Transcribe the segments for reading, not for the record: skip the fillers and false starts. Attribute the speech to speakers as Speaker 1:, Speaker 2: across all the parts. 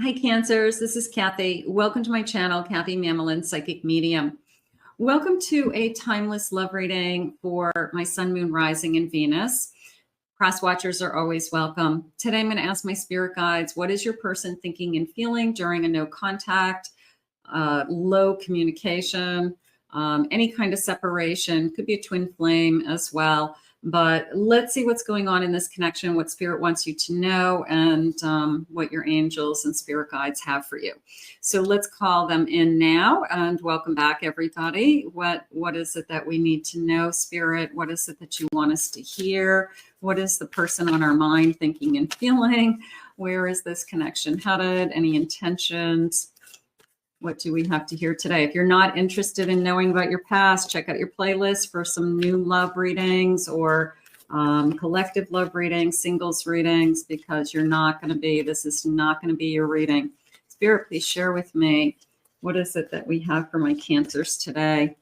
Speaker 1: Hi, Cancers. This is Kathy. Welcome to my channel, Kathy Mamolen, Psychic Medium. Welcome to a timeless love reading for my Sun, Moon, Rising, and Venus. Cross watchers are always welcome. Today, I'm going to ask my spirit guides, what is your person thinking and feeling during a no contact, low communication, any kind of separation? Could be a twin flame as well. But let's see what's going on in this connection, what spirit wants you to know, and what your angels and spirit guides have for you. So let's call them in now, and welcome back, everybody. What is it that we need to know, spirit? What is it that you want us to hear? What is the person on our mind thinking and feeling? Where is this connection headed? Any intentions? What do we have to hear today? If you're not interested in knowing about your past, check out your playlist for some new love readings or collective love readings, singles readings, because you're not going to be, this is not going to be your reading. Spirit, please share with me, what is it that we have for my Cancers today?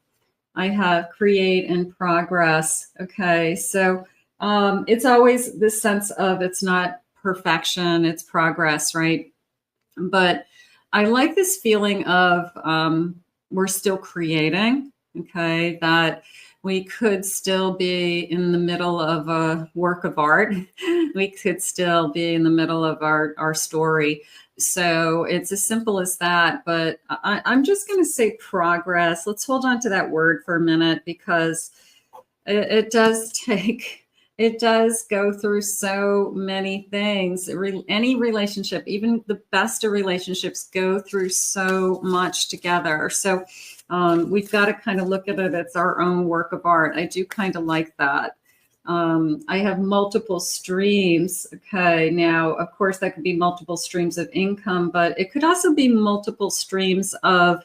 Speaker 1: I have create and progress. Okay, so it's always this sense of it's not perfection, it's progress, right? But I like this feeling of we're still creating, okay, that we could still be in the middle of a work of art. We could still be in the middle of our story. So it's as simple as that. But I'm just going to say progress. Let's hold on to that word for a minute, because it does take... It does go through so many things. Any relationship, even the best of relationships, go through so much together. So we've got to kind of look at it as our own work of art. I do kind of like that. I have multiple streams. Okay, now, of course, that could be multiple streams of income, but it could also be multiple streams of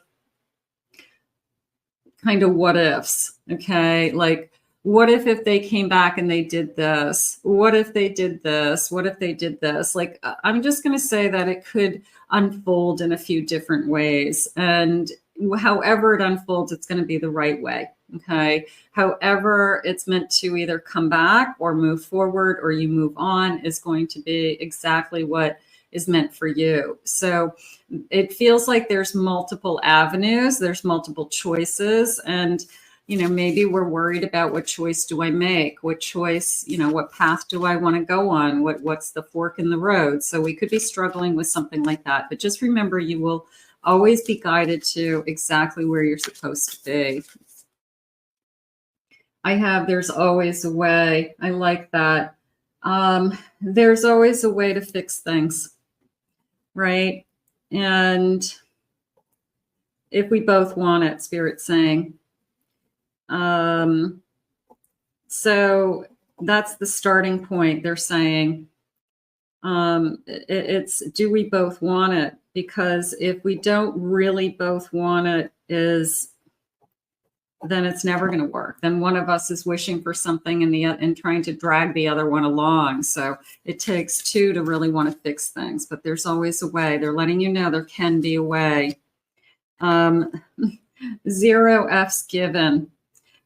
Speaker 1: kind of what ifs. Okay, like, what if they came back and they did this? What if they did this? What if they did this? Like, I'm just going to say that it could unfold in a few different ways. And however it unfolds, it's going to be the right way. Okay. However, it's meant to either come back or move forward or you move on is going to be exactly what is meant for you. So it feels like there's multiple avenues, there's multiple choices, and you know, maybe we're worried about what choice do I make? What choice, you know, what path do I want to go on? What's the fork in the road? So we could be struggling with something like that. But just remember, you will always be guided to exactly where you're supposed to be. I have, there's always a way. I like that. There's always a way to fix things, right? And if we both want it, Spirit's saying. So that's the starting point. They're saying, it's, do we both want it? Because if we don't really both want it, then it's never going to work. Then one of us is wishing for something and trying to drag the other one along. So it takes two to really want to fix things, but there's always a way. They're letting you know there can be a way. 0 F's given.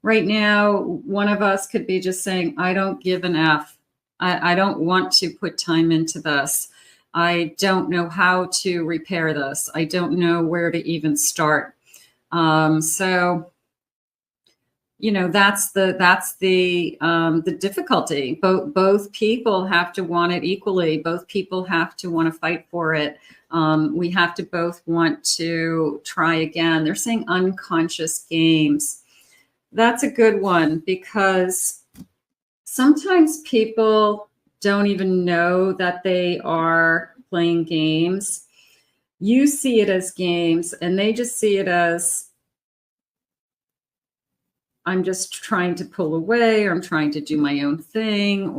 Speaker 1: Right now, one of us could be just saying, I don't give an F. I don't want to put time into this. I don't know how to repair this. I don't know where to even start. So, you know, that's the difficulty. Both people have to want it equally. Both people have to want to fight for it. We have to both want to try again. They're saying unconscious games. That's a good one, because sometimes people don't even know that they are playing games. You see it as games and they just see it as, I'm just trying to pull away, or I'm trying to do my own thing,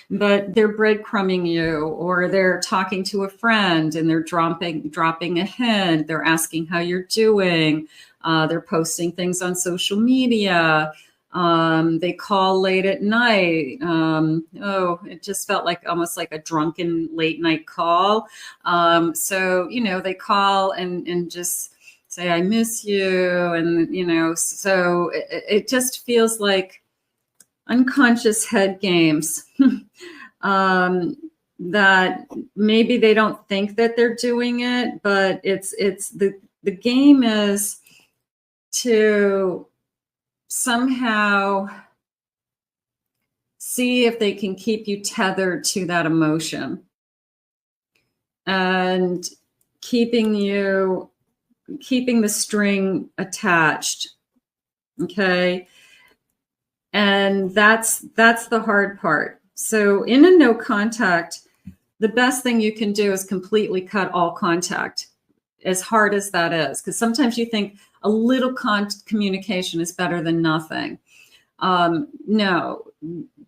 Speaker 1: but they're breadcrumbing you, or they're talking to a friend and they're dropping a hint. They're asking how you're doing. They're posting things on social media. They call late at night. It just felt like almost like a drunken late night call. So, you know, they call and just say, I miss you. And, you know, so it just feels like unconscious head games. that maybe they don't think that they're doing it, but it's the game is to somehow see if they can keep you tethered to that emotion and keeping the string attached. Okay. And that's the hard part. So in a no contact, the best thing you can do is completely cut all contact, as hard as that is. Because sometimes you think a little communication is better than nothing. No,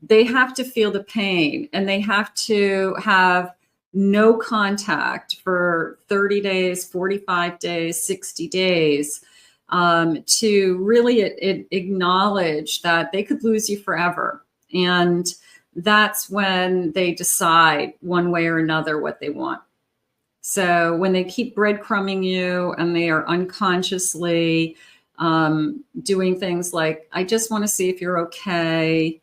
Speaker 1: they have to feel the pain, and they have to have no contact for 30 days, 45 days, 60 days, to really acknowledge that they could lose you forever. And that's when they decide one way or another what they want. So when they keep breadcrumbing you and they are unconsciously doing things like, I just want to see if you're okay.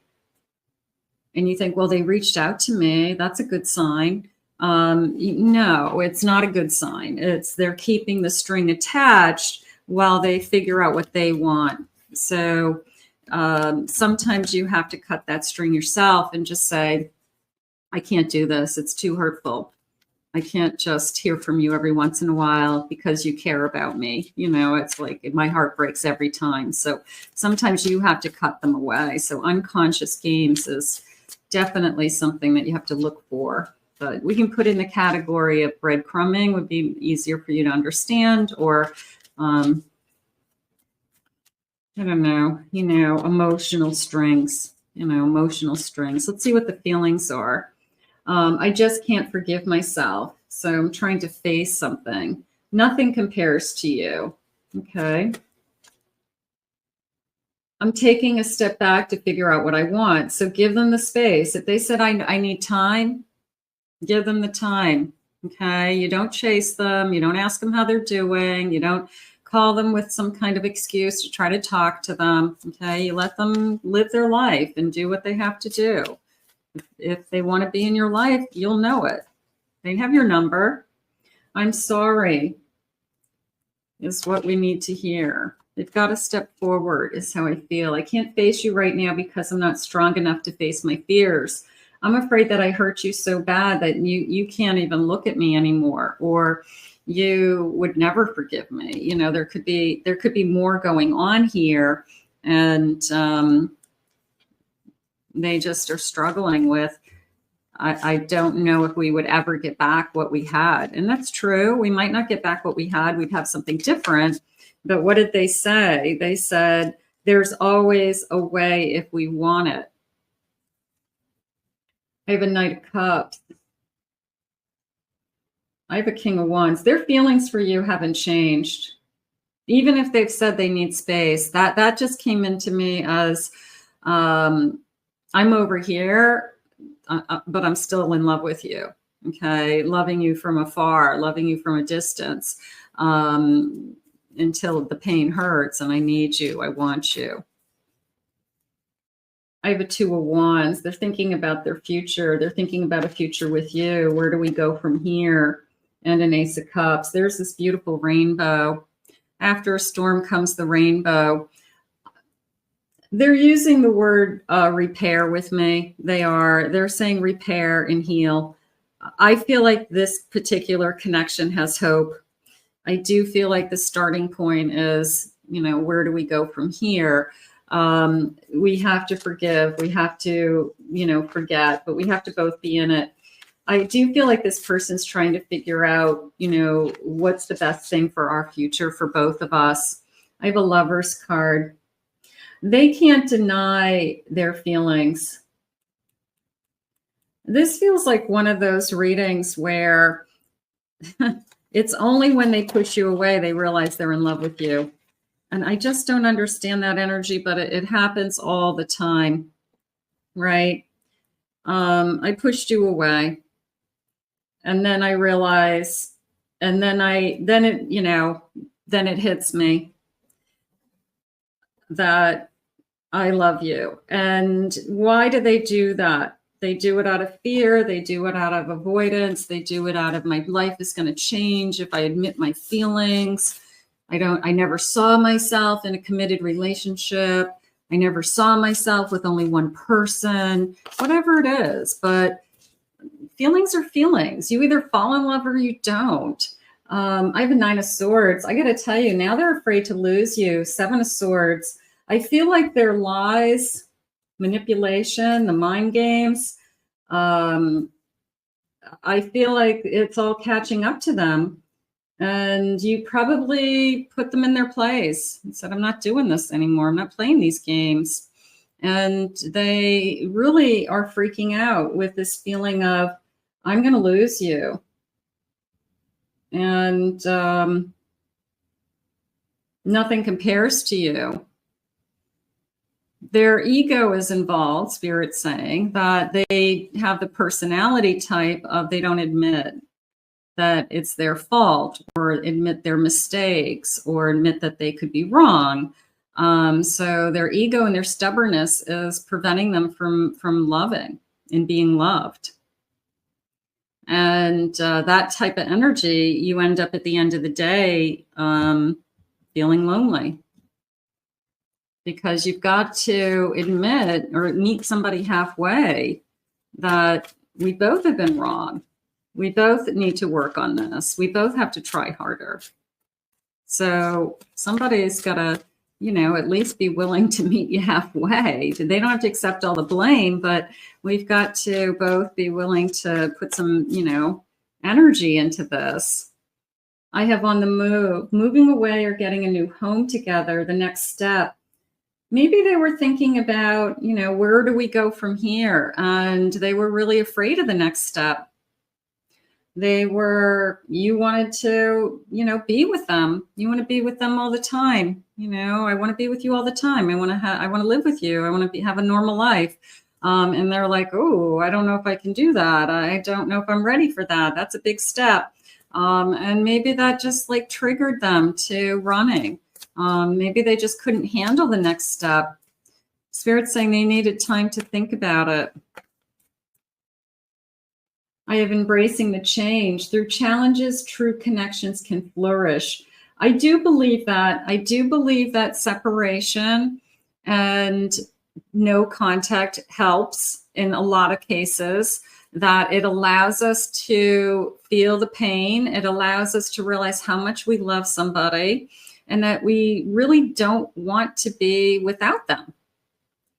Speaker 1: And you think, well, they reached out to me. That's a good sign. No, it's not a good sign. They're keeping the string attached while they figure out what they want. So sometimes you have to cut that string yourself and just say, I can't do this. It's too hurtful. I can't just hear from you every once in a while because you care about me. You know, it's like my heart breaks every time. So sometimes you have to cut them away. So unconscious games is definitely something that you have to look for. But we can put in the category of breadcrumbing, would be easier for you to understand, or I don't know, emotional strings, emotional strings. Let's see what the feelings are. I just can't forgive myself. So I'm trying to face something. Nothing compares to you. Okay. I'm taking a step back to figure out what I want. So give them the space. If they said, I need time, give them the time. Okay. You don't chase them. You don't ask them how they're doing. You don't call them with some kind of excuse to try to talk to them. Okay. You let them live their life and do what they have to do. If they want to be in your life, you'll know it. They have your number. I'm sorry is what we need to hear. They've got to step forward is how I feel. I can't face you right now because I'm not strong enough to face my fears. I'm afraid that I hurt you so bad that you can't even look at me anymore, or you would never forgive me. There could be more going on here, and they just are struggling with, I don't know if we would ever get back what we had. And that's true. We might not get back what we had. We'd have something different. But what did they say? They said, there's always a way if we want it. I have a Knight of Cups. I have a King of Wands. Their feelings for you haven't changed. Even if they've said they need space, that just came into me as, I'm over here, but I'm still in love with you. Okay. Loving you from afar, loving you from a distance, until the pain hurts and I need you. I want you. I have a Two of Wands. They're thinking about their future. They're thinking about a future with you. Where do we go from here? And an Ace of Cups. There's this beautiful rainbow. After a storm comes the rainbow. They're using the word repair with me. They're saying repair and heal. I feel like this particular connection has hope. I do feel like the starting point is, where do we go from here? We have to forgive. We have to, forget, but we have to both be in it. I do feel like this person's trying to figure out, what's the best thing for our future for both of us. I have a Lover's card. They can't deny their feelings. This feels like one of those readings where it's only when they push you away, they realize they're in love with you. And I just don't understand that energy, but it happens all the time, right? I pushed you away. And then I realize, and then it hits me that I love you. And why do they do that? They do it out of fear. They do it out of avoidance. They do it out of my life is going to change if I admit my feelings. I never saw myself in a committed relationship. I never saw myself with only one person, whatever it is. But feelings are feelings. You either fall in love or you don't. I have a 9 of Swords. I got to tell you, now they're afraid to lose you. 7 of Swords. I feel like their lies, manipulation, the mind games, I feel like it's all catching up to them. And you probably put them in their place and said, I'm not doing this anymore. I'm not playing these games. And they really are freaking out with this feeling of, I'm going to lose you. And nothing compares to you. Their ego is involved, Spirit's saying, that they have the personality type of they don't admit that it's their fault or admit their mistakes or admit that they could be wrong. So their ego and their stubbornness is preventing them from loving and being loved. And that type of energy, you end up at the end of the day feeling lonely. Because you've got to admit or meet somebody halfway that we both have been wrong. We both need to work on this. We both have to try harder. So somebody's got to, at least be willing to meet you halfway. They don't have to accept all the blame, but we've got to both be willing to put some, energy into this. I have on the move, moving away or getting a new home together, the next step. Maybe they were thinking about, where do we go from here? And they were really afraid of the next step. You wanted to, be with them. You want to be with them all the time. I want to be with you all the time. I want to live with you. I want to have a normal life. And they're like, oh, I don't know if I can do that. I don't know if I'm ready for that. That's a big step. And maybe that just triggered them to running. Maybe they just couldn't handle the next step. Spirit's saying they needed time to think about it. I have embracing the change. Through challenges, true connections can flourish. I do believe that. I do believe that separation and no contact helps in a lot of cases, that it allows us to feel the pain. It allows us to realize how much we love somebody and that we really don't want to be without them.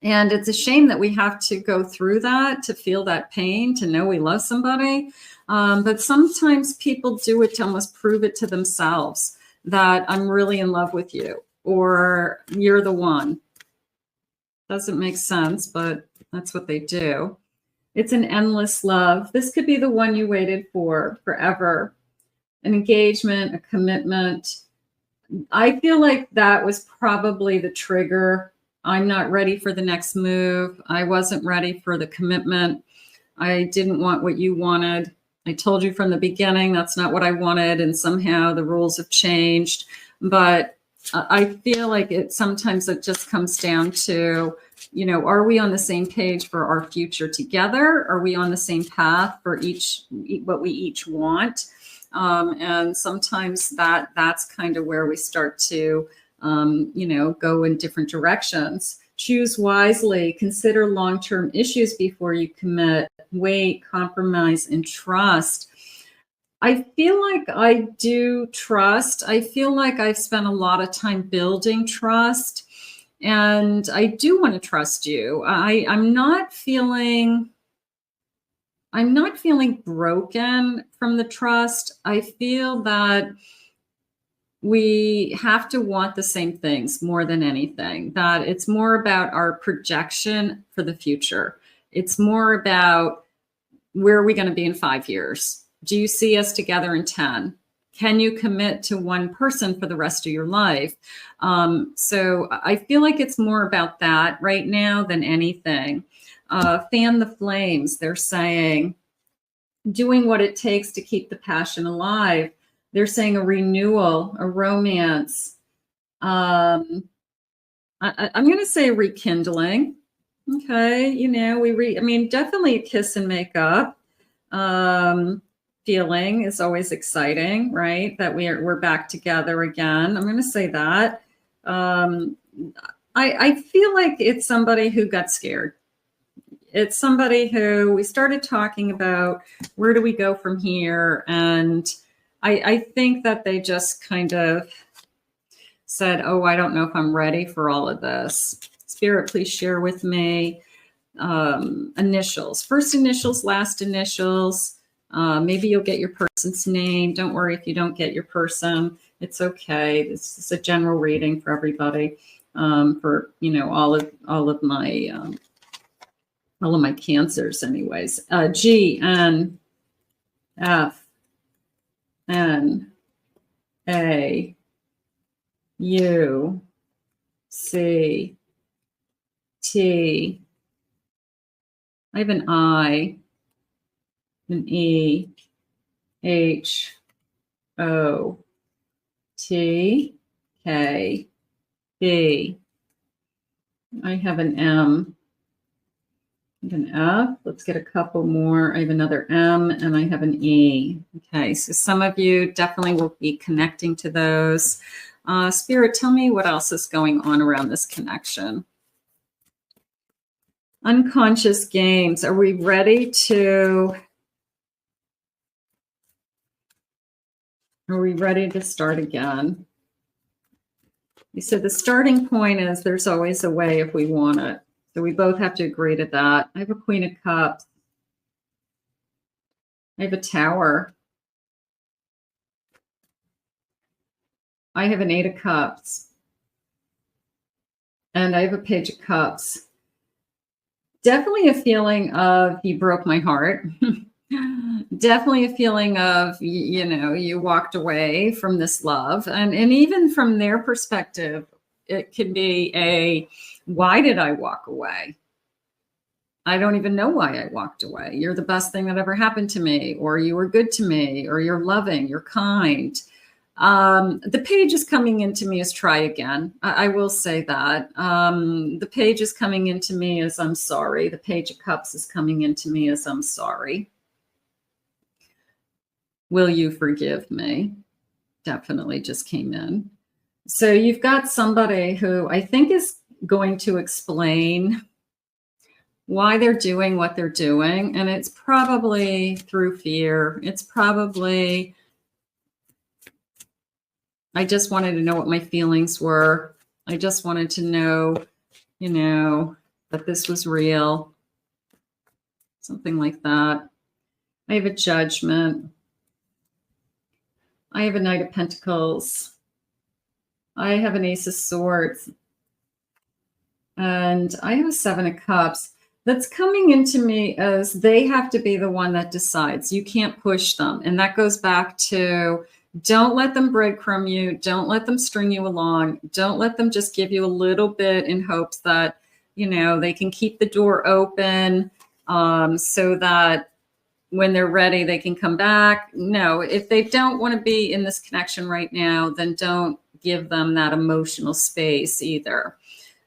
Speaker 1: And it's a shame that we have to go through that, to feel that pain, to know we love somebody. But sometimes people do it to almost prove it to themselves that I'm really in love with you or you're the one. Doesn't make sense, but that's what they do. It's an endless love. This could be the one you waited for forever. An engagement, a commitment. I feel like that was probably the trigger. I'm not ready for the next move. I wasn't ready for the commitment. I didn't want what you wanted. I told you from the beginning that's not what I wanted, and somehow the rules have changed. But I feel like sometimes it just comes down to, are we on the same page for our future together? Are we on the same path for what we each want? And sometimes that's kind of where we start to go in different directions. Choose wisely, consider long-term issues before you commit, wait, compromise, and trust. I feel like I do trust. I feel like I've spent a lot of time building trust, and I do want to trust you. I'm not feeling broken from the trust. I feel that we have to want the same things more than anything, that it's more about our projection for the future. It's more about where are we going to be in 5 years? Do you see us together in 10? Can you commit to one person for the rest of your life? So I feel like it's more about that right now than anything. Fan the flames, they're saying. Doing what it takes to keep the passion alive. They're saying a renewal, a romance. I'm going to say rekindling. Okay, you know, I mean, definitely a kiss and make up. Feeling is always exciting, right? That we're back together again. I'm going to say that. Um, I feel like it's somebody who got scared. It's somebody who we started talking about where do we go from here, and I think that they just kind of said, "Oh, I don't know if I'm ready for all of this." Spirit, please share with me initials, first initials, last initials. Maybe you'll get your person's name. Don't worry if you don't get your person. It's okay. This is a general reading for everybody. For all of my cancers, anyways. G N F N A U C T. I have an I, an E, H, O, T, K, B. I have an M, an F. Let's get a couple more. I have another M, and I have an E. Okay, so some of you definitely will be connecting to those. Spirit, tell me what else is going on around this connection. Unconscious games. Are we ready to start again? You said the starting point is there's always a way if we want it. So we both have to agree to that. I have a Queen of Cups. I have a Tower. I have an Eight of Cups. And I have a Page of Cups. Definitely a feeling of you broke my heart. Definitely a feeling of, you walked away from this love. And even from their perspective, it could be why did I walk away? I don't even know why I walked away. You're the best thing that ever happened to me, or you were good to me, or you're loving, you're kind. The page is coming into me as try again. I will say that. The page is coming into me as I'm sorry. The Page of Cups is coming into me as I'm sorry. Will you forgive me? Definitely just came in. So you've got somebody who I think is going to explain why they're doing what they're doing. And it's probably through fear. It's probably, I just wanted to know what my feelings were. I just wanted to know, that this was real. Something like that. I have a Judgment. I have a Knight of Pentacles. I have an Ace of Swords. And I have a Seven of Cups. That's coming into me as they have to be the one that decides. You can't push them. And that goes back to don't let them breadcrumb you. Don't let them string you along. Don't let them just give you a little bit in hopes that, they can keep the door open so that when they're ready, they can come back. No, if they don't want to be in this connection right now, then don't give them that emotional space either.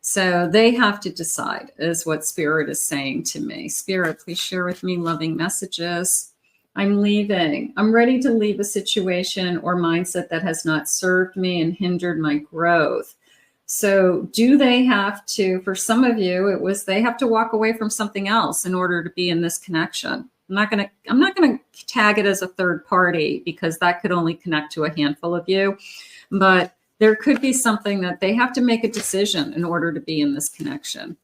Speaker 1: So they have to decide, is what Spirit is saying to me. Spirit, please share with me loving messages. I'm leaving. I'm ready to leave a situation or mindset that has not served me and hindered my growth. So do they have to, for some of you, it was they have to walk away from something else in order to be in this connection. I'm not going to tag it as a third party because that could only connect to a handful of you. But there could be something that they have to make a decision in order to be in this connection.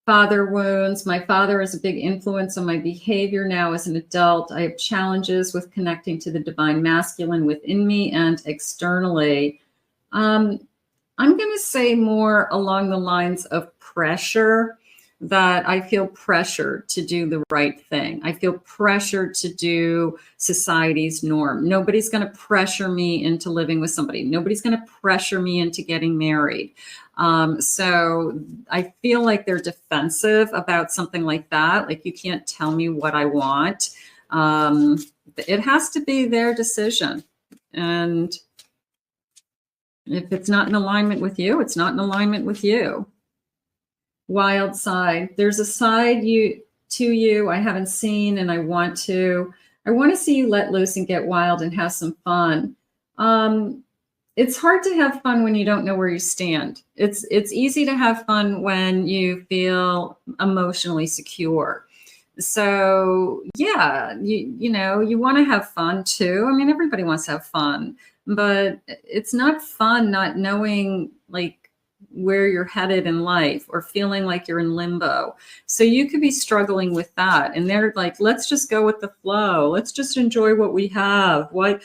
Speaker 1: Father wounds. My father is a big influence on my behavior now as an adult. I have challenges with connecting to the divine masculine within me and externally. I'm going to say more along the lines of pressure, that I feel pressure to do the right thing. I feel pressure to do society's norm. Nobody's going to pressure me into living with somebody. Nobody's going to pressure me into getting married. So I feel like they're defensive about something like that. Like, you can't tell me what I want. It has to be their decision. And if it's not in alignment with you, it's not in alignment with you. Wild side. There's a side to you I haven't seen, and I want to see you let loose and get wild and have some fun. It's hard to have fun when you don't know where you stand. It's easy to have fun when you feel emotionally secure. So yeah, you know, you want to have fun too. I mean, everybody wants to have fun, but it's not fun not knowing like where you're headed in life or feeling like you're in limbo. So you could be struggling with that. And they're like, let's just go with the flow. Let's just enjoy what we have. Why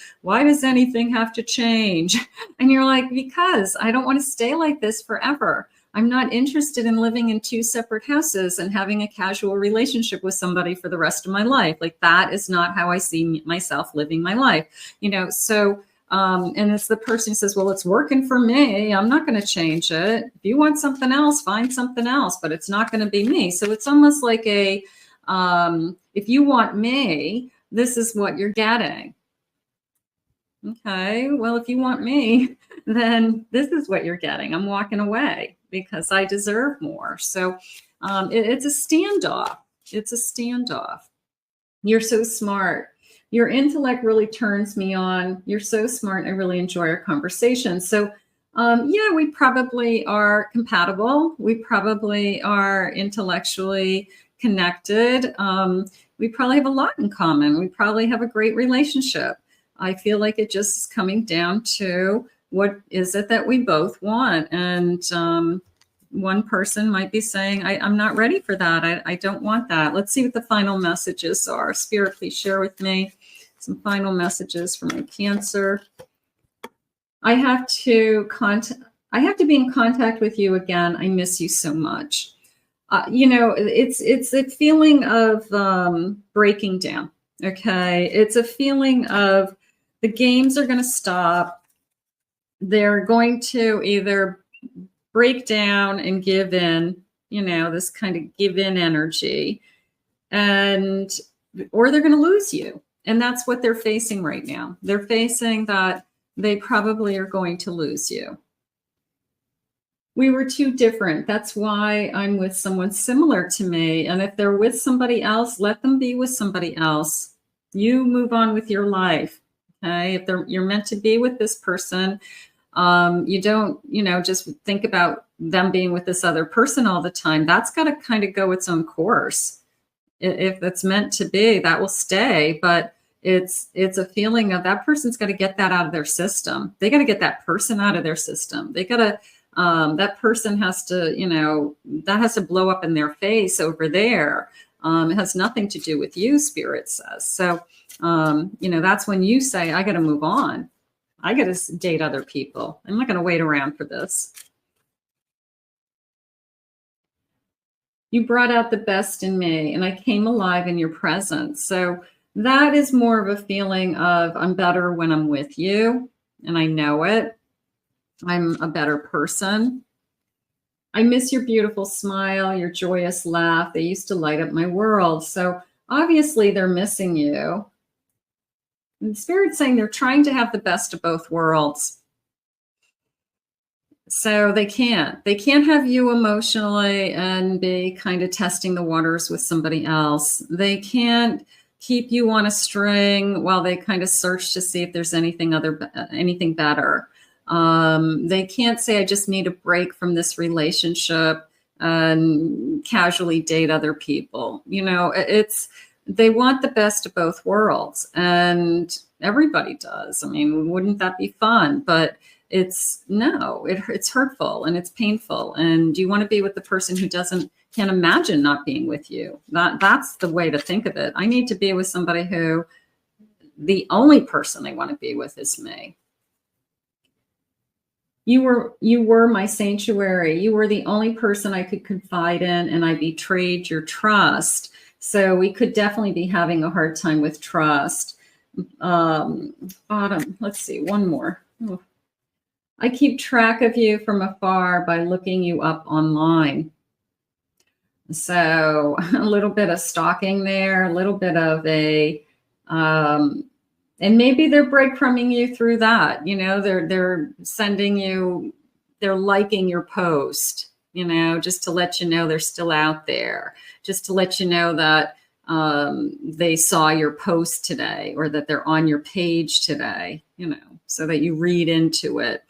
Speaker 1: does anything have to change? And you're like, because I don't want to stay like this forever. I'm not interested in living in two separate houses and having a casual relationship with somebody for the rest of my life. Like that is not how I see myself living my life, you know? So, and it's the person who says, well, it's working for me. I'm not going to change it. If you want something else, find something else, but it's not going to be me. So it's almost like if you want me, this is what you're getting. Okay, well, if you want me, then this is what you're getting. I'm walking away because I deserve more. So it's a standoff. It's a standoff. You're so smart. Your intellect really turns me on. You're so smart. I really enjoy our conversation. So yeah, we probably are compatible. We probably are intellectually connected. We probably have a lot in common. We probably have a great relationship. I feel like it just is coming down to what is it that we both want. And one person might be saying, I'm not ready for that. I don't want that. Let's see what the final messages are. Spirit, please share with me some final messages for my Cancer. I have to be in contact with you again. I miss you so much. You know, it's a feeling of breaking down. Okay. It's a feeling of the games are going to stop. They're going to either break down and give in, you know, this kind of give in energy, or they're going to lose you. And that's what they're facing right now. They're facing that they probably are going to lose you. We were too different. That's why I'm with someone similar to me. And if they're with somebody else, let them be with somebody else. You move on with your life. Okay. If you're meant to be with this person, you don't, you know, just think about them being with this other person all the time. That's got to kind of go its own course. If it's meant to be, that will stay. But it's a feeling of that person's got to get that out of their system. They got to get that person out of their system. They got to, that person has to, you know, that has to blow up in their face over there. It has nothing to do with you, Spirit says. So, you know, that's when you say, I got to move on. I got to date other people. I'm not going to wait around for this. You brought out the best in me, and I came alive in your presence. So that is more of a feeling of I'm better when I'm with you, and I know it. I'm a better person. I miss your beautiful smile, your joyous laugh. They used to light up my world. So obviously they're missing you. And Spirit's saying they're trying to have the best of both worlds. So they can't have you emotionally and be kind of testing the waters with somebody else. They can't keep you on a string while they kind of search to see if there's anything better. They can't say, I just need a break from this relationship and casually date other people. You know, they want the best of both worlds, and everybody does. I mean, wouldn't that be fun? But it's hurtful and it's painful. And you want to be with the person who can't imagine not being with you. That's the way to think of it. I need to be with somebody who the only person they want to be with is me. You were my sanctuary. You were the only person I could confide in, and I betrayed your trust. So we could definitely be having a hard time with trust. Bottom, let's see, one more. Oh. I keep track of you from afar by looking you up online. So a little bit of stalking there, a little bit of and maybe they're breadcrumbing you through that. You know, they're sending you, they're liking your post. you know, just to let you know they're still out there, just to let you know that they saw your post today or that they're on your page today, you know, so that you read into it.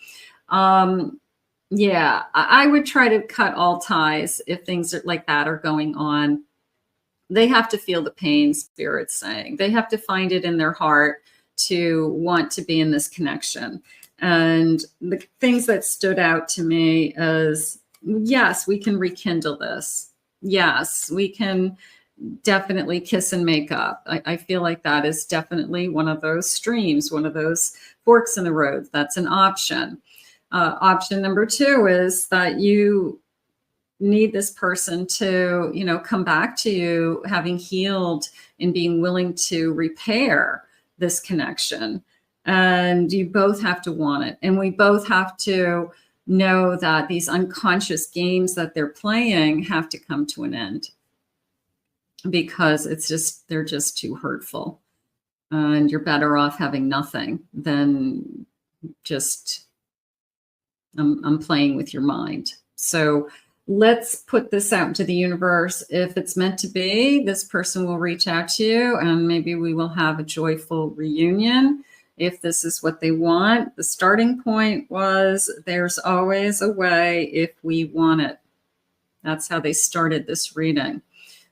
Speaker 1: Yeah, I would try to cut all ties if things like that are going on. They have to feel the pain, Spirit's saying. They have to find it in their heart to want to be in this connection. And the things that stood out to me is, yes, we can rekindle this. Yes, we can definitely kiss and make up. I feel like that is definitely one of those streams, one of those forks in the road. That's an option. Option number 2 is that you need this person to, you know, come back to you having healed and being willing to repair this connection. And you both have to want it. And we both have to know that these unconscious games that they're playing have to come to an end, because they're just too hurtful. And you're better off having nothing than just I'm playing with your mind. So let's put this out into the universe. If it's meant to be, this person will reach out to you and maybe we will have a joyful reunion. If this is what they want, the starting point was there's always a way if we want it. That's how they started this reading.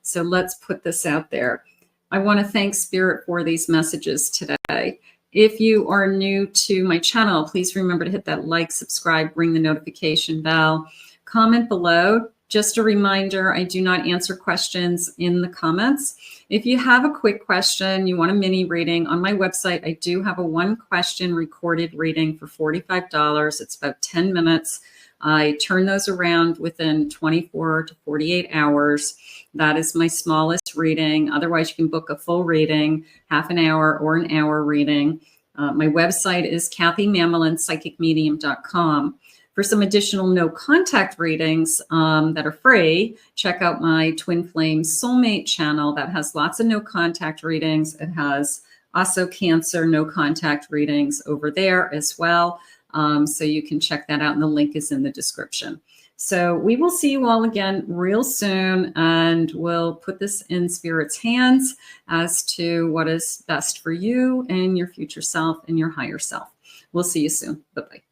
Speaker 1: So let's put this out there. I want to thank Spirit for these messages today. If you are new to my channel, please remember to hit that like, subscribe, ring the notification bell, comment below. Just a reminder, I do not answer questions in the comments. If you have a quick question, you want a mini reading, on my website, I do have a 1-question recorded reading for $45. It's about 10 minutes. I turn those around within 24 to 48 hours. That is my smallest reading. Otherwise, you can book a full reading, half an hour or an hour reading. My website is kathymamolenspsychicmedium.com. For some additional no-contact readings that are free, check out my Twin Flame Soulmate channel that has lots of no-contact readings. It has also Cancer no-contact readings over there as well. So you can check that out, and the link is in the description. So we will see you all again real soon, and we'll put this in Spirit's hands as to what is best for you and your future self and your higher self. We'll see you soon. Bye-bye.